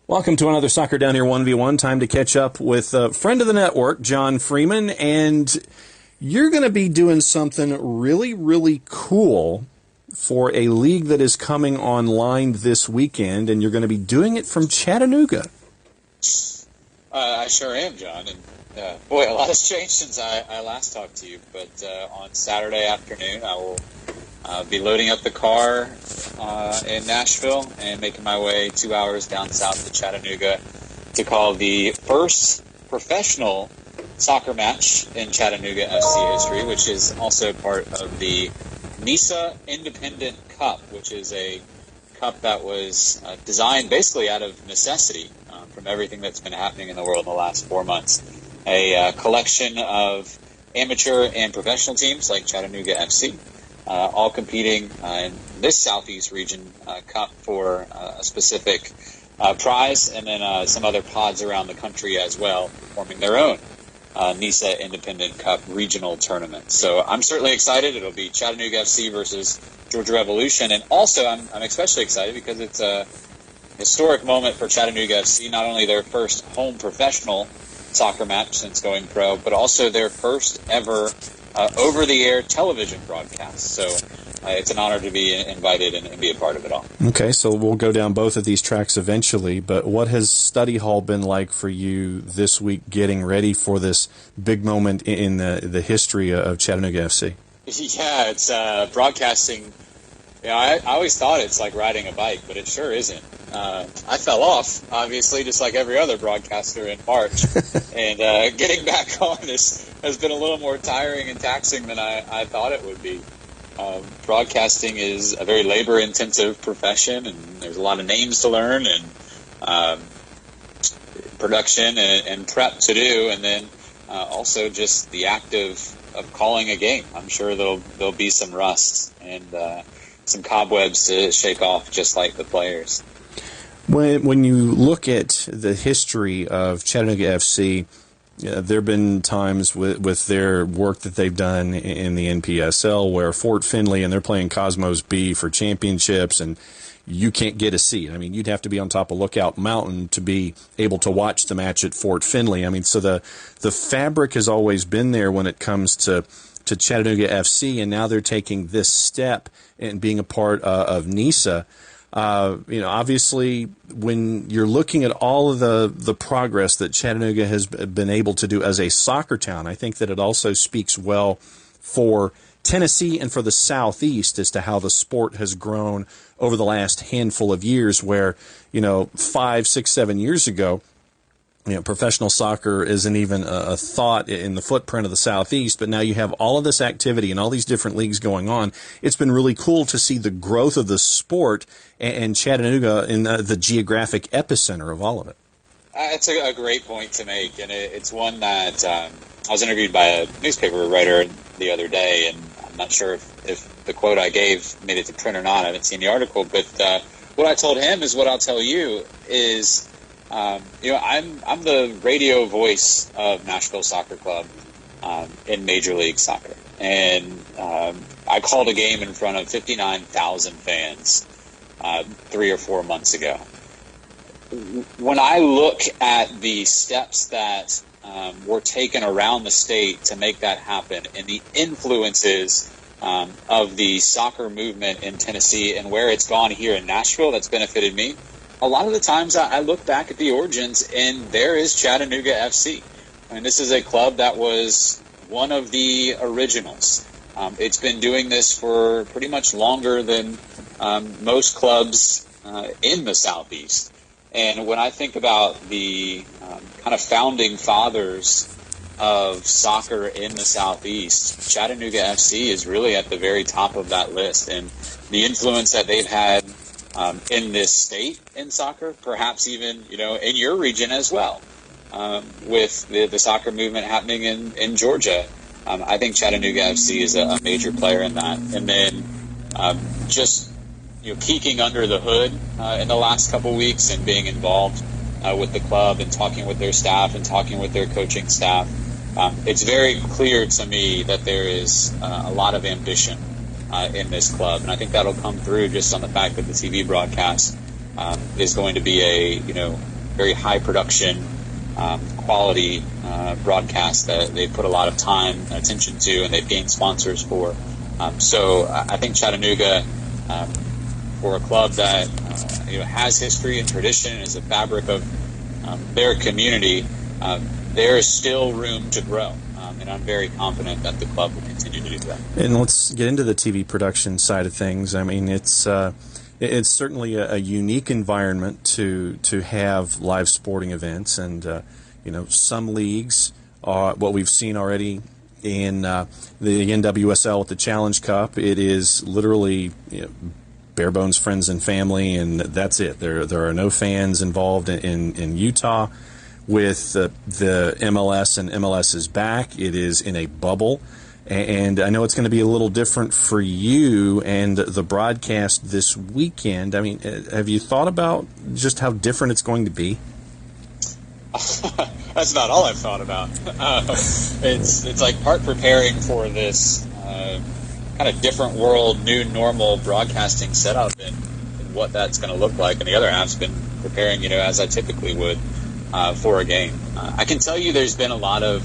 Welcome to another Soccer Down Here 1v1. Time to catch up with a friend of the network, John Freeman, and you're going to be doing something really, really cool for a league that is coming online this weekend, and you're going to be doing it from Chattanooga. I sure am, John. And boy, a lot has changed since I last talked to you. But on Saturday afternoon, I will be loading up the car in Nashville and making my way 2 hours down south to Chattanooga to call the first professional soccer match in Chattanooga FC history, which is also part of the NISA Independent Cup, which is a cup that was designed basically out of necessity from everything that's been happening in the world in the last 4 months. A collection of amateur and professional teams like Chattanooga FC, all competing in this Southeast region cup for a specific prize, and then some other pods around the country as well, forming their own NISA Independent Cup regional tournament. So I'm certainly excited. It'll be Chattanooga FC versus Georgia Revolution, and also I'm especially excited because it's a historic moment for Chattanooga FC, not only their first home professional soccer match since going pro, but also their first ever over-the-air television broadcast. So it's an honor to be invited and be a part of it all. Okay, so we'll go down both of these tracks eventually, but what has study hall been like for you this week getting ready for this big moment in the history of Chattanooga FC? Yeah, it's broadcasting. I always thought it's like riding a bike, but it sure isn't. I fell off, obviously, just like every other broadcaster in March. And getting back on has been a little more tiring and taxing than I thought it would be. Broadcasting is a very labor-intensive profession, and there's a lot of names to learn and production and prep to do, and then also just the act of calling a game. I'm sure there'll be some rust and some cobwebs to shake off, just like the players. When you look at the history of Chattanooga FC, there have been times with their work that they've done in the NPSL where Fort Finley, and they're playing Cosmos B for championships, and you can't get a seat. I mean, you'd have to be on top of Lookout Mountain to be able to watch the match at Fort Finley. I mean, so the fabric has always been there when it comes to Chattanooga FC, and now they're taking this step and being a part of NISA. Obviously, when you're looking at all of the progress that Chattanooga has been able to do as a soccer town, I think that it also speaks well for Tennessee and for the Southeast as to how the sport has grown over the last handful of years, where, 5, 6, 7 years ago, professional soccer isn't even a thought in the footprint of the Southeast, but now you have all of this activity and all these different leagues going on. It's been really cool to see the growth of the sport and Chattanooga in the geographic epicenter of all of it. It's a great point to make, and it's one that I was interviewed by a newspaper writer the other day, and I'm not sure if the quote I gave made it to print or not. I haven't seen the article, but what I told him is what I'll tell you is, I'm the radio voice of Nashville Soccer Club in Major League Soccer, and I called a game in front of 59,000 fans 3 or 4 months ago. When I look at the steps that were taken around the state to make that happen, and the influences of the soccer movement in Tennessee and where it's gone here in Nashville that's benefited me, a lot of the times I look back at the origins, and there is Chattanooga FC. I mean, this is a club that was one of the originals. It's been doing this for pretty much longer than most clubs in the Southeast. And when I think about the kind of founding fathers of soccer in the Southeast, Chattanooga FC is really at the very top of that list. And the influence that they've had in this state in soccer, perhaps even, in your region as well, with the soccer movement happening in Georgia. I think Chattanooga FC is a major player in that. And then just peeking under the hood in the last couple weeks and being involved with the club and talking with their staff and talking with their coaching staff, it's very clear to me that there is a lot of ambition in this club, and I think that'll come through just on the fact that the TV broadcast is going to be very high production, quality broadcast that they put a lot of time and attention to, and they've gained sponsors for. So I think Chattanooga, for a club that has history and tradition and is a fabric of their community, there is still room to grow. And I'm very confident that the club will continue to do that. And let's get into the TV production side of things. I mean, it's certainly a unique environment to have live sporting events, and some leagues are what we've seen already in the NWSL with the Challenge Cup. It is literally bare bones friends and family, and that's it. There are no fans involved in Utah. With the MLS, and MLS is back. It is in a bubble, and I know it's going to be a little different for you and the broadcast this weekend. I mean, have you thought about just how different it's going to be? That's not all I've thought about. It's like part preparing for this kind of different world, new normal broadcasting setup, and what that's going to look like, and the other half's been preparing, as I typically would. For a game. I can tell you there's been a lot of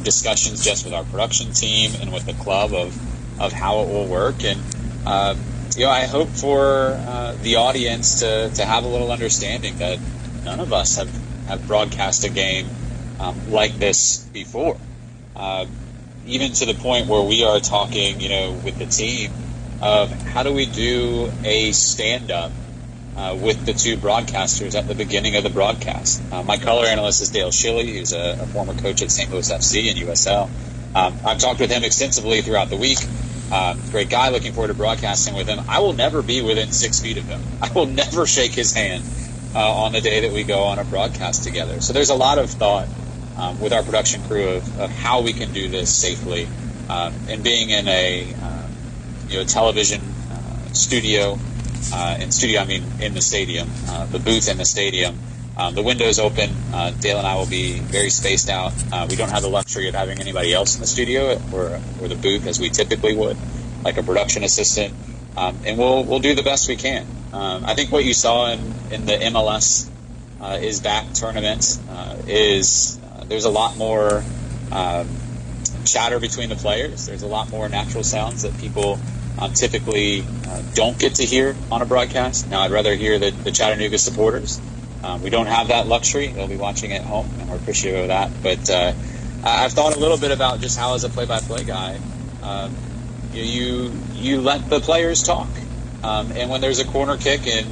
discussions just with our production team and with the club of how it will work. And, I hope for the audience to have a little understanding that none of us have broadcast a game like this before. Even to the point where we are talking, with the team of how do we do a stand-up with the two broadcasters at the beginning of the broadcast. My color analyst is Dale Shilley, who's a former coach at St. Louis FC and USL. I've talked with him extensively throughout the week. Great guy, looking forward to broadcasting with him. I will never be within 6 feet of him. I will never shake his hand on the day that we go on a broadcast together. So there's a lot of thought with our production crew of how we can do this safely. And being in a television studio, I mean in the stadium, the booth in the stadium. The window's open. Dale and I will be very spaced out. We don't have the luxury of having anybody else in the studio or the booth as we typically would, like a production assistant. And we'll do the best we can. I think what you saw in the MLS is back tournament is there's a lot more chatter between the players. There's a lot more natural sounds that people typically don't get to hear on a broadcast. Now, I'd rather hear the Chattanooga supporters. We don't have that luxury. They'll be watching at home, and we're appreciative of that. But I've thought a little bit about just how, as a play-by-play guy, you let the players talk. And when there's a corner kick and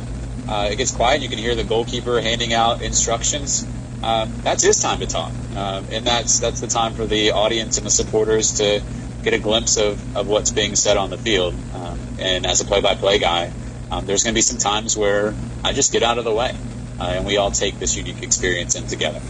it gets quiet, you can hear the goalkeeper handing out instructions. That's his time to talk, and that's the time for the audience and the supporters to get a glimpse of what's being said on the field. And as a play-by-play guy, there's going to be some times where I just get out of the way, and we all take this unique experience in together.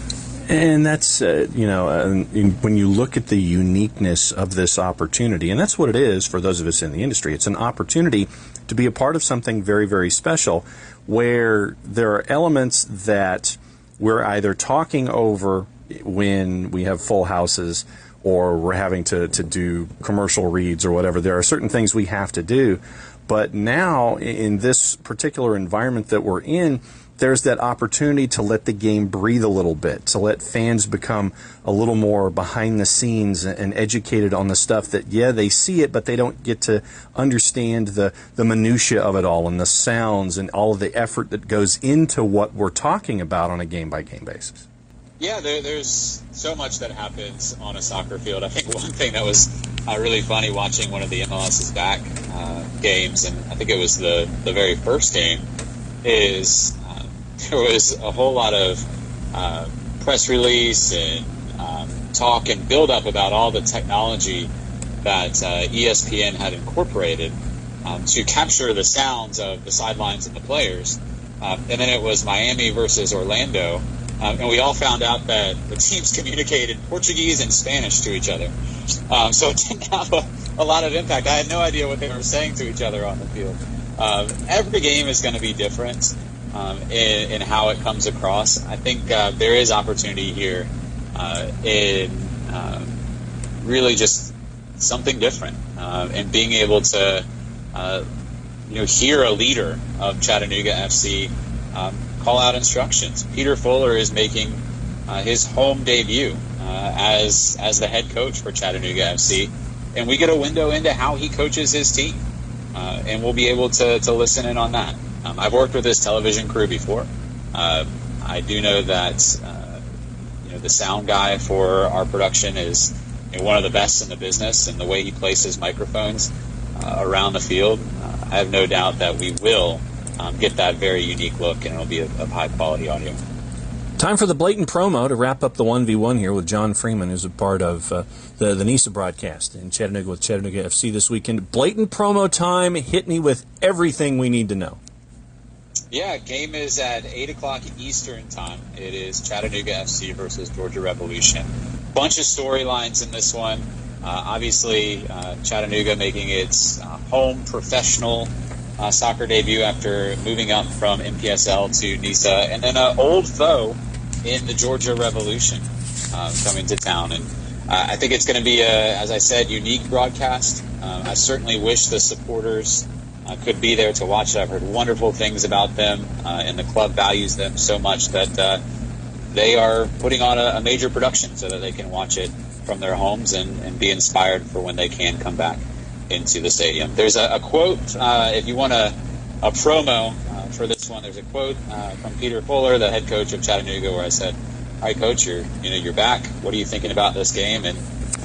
And that's, when you look at the uniqueness of this opportunity, and that's what it is for those of us in the industry, it's an opportunity to be a part of something very, very special, where there are elements that we're either talking over when we have full houses or we're having to do commercial reads or whatever. There are certain things we have to do. But now, in this particular environment that we're in, there's that opportunity to let the game breathe a little bit, to let fans become a little more behind the scenes and educated on the stuff that, they see it, but they don't get to understand the minutia of it all and the sounds and all of the effort that goes into what we're talking about on a game-by-game basis. Yeah, there's so much that happens on a soccer field. I think one thing that was really funny watching one of the MLS's back games, and I think it was the very first game, is there was a whole lot of press release and talk and build-up about all the technology that ESPN had incorporated to capture the sounds of the sidelines and the players. And then it was Miami versus Orlando. And we all found out that the teams communicated Portuguese and Spanish to each other. So it didn't have a lot of impact. I had no idea what they were saying to each other on the field. Every game is going to be different in how it comes across. I think there is opportunity here in really just something different, and being able to hear a leader of Chattanooga FC call out instructions. Peter Fuller is making his home debut as the head coach for Chattanooga FC, and we get a window into how he coaches his team, and we'll be able to listen in on that. I've worked with his television crew before. I do know that the sound guy for our production is one of the best in the business, and the way he places microphones around the field, I have no doubt that we will get that very unique look, and it'll be of high quality audio. Time for the blatant promo to wrap up the 1v1 here with John Freeman, who's a part of the NISA broadcast in Chattanooga with Chattanooga FC this weekend. Blatant promo time. Hit me with everything we need to know. Yeah, game is at 8 o'clock Eastern time. It is Chattanooga FC versus Georgia Revolution. Bunch of storylines in this one. Obviously, Chattanooga making its home professional soccer debut after moving up from MPSL to NISA, and then an old foe in the Georgia Revolution coming to town. And I think it's going to be as I said, unique broadcast. I certainly wish the supporters could be there to watch it. I've heard wonderful things about them, and the club values them so much that they are putting on a major production so that they can watch it from their homes and be inspired for when they can come back into the stadium. There's a quote, if you want a promo for this one, there's a quote from Peter Fuller, the head coach of Chattanooga, where I said, all right, coach, you're back. What are you thinking about this game? And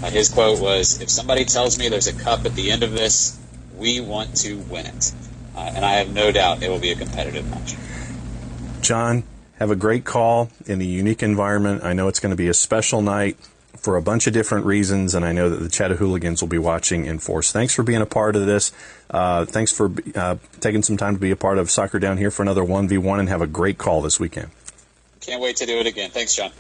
his quote was, if somebody tells me there's a cup at the end of this, we want to win it. And I have no doubt it will be a competitive match. John, have a great call in a unique environment. I know it's going to be a special night for a bunch of different reasons, and I know that the Chattahooligans will be watching in force. Thanks for being a part of this. Thanks for taking some time to be a part of Soccer Down here for another 1v1, and have a great call this weekend. Can't wait to do it again. Thanks, John.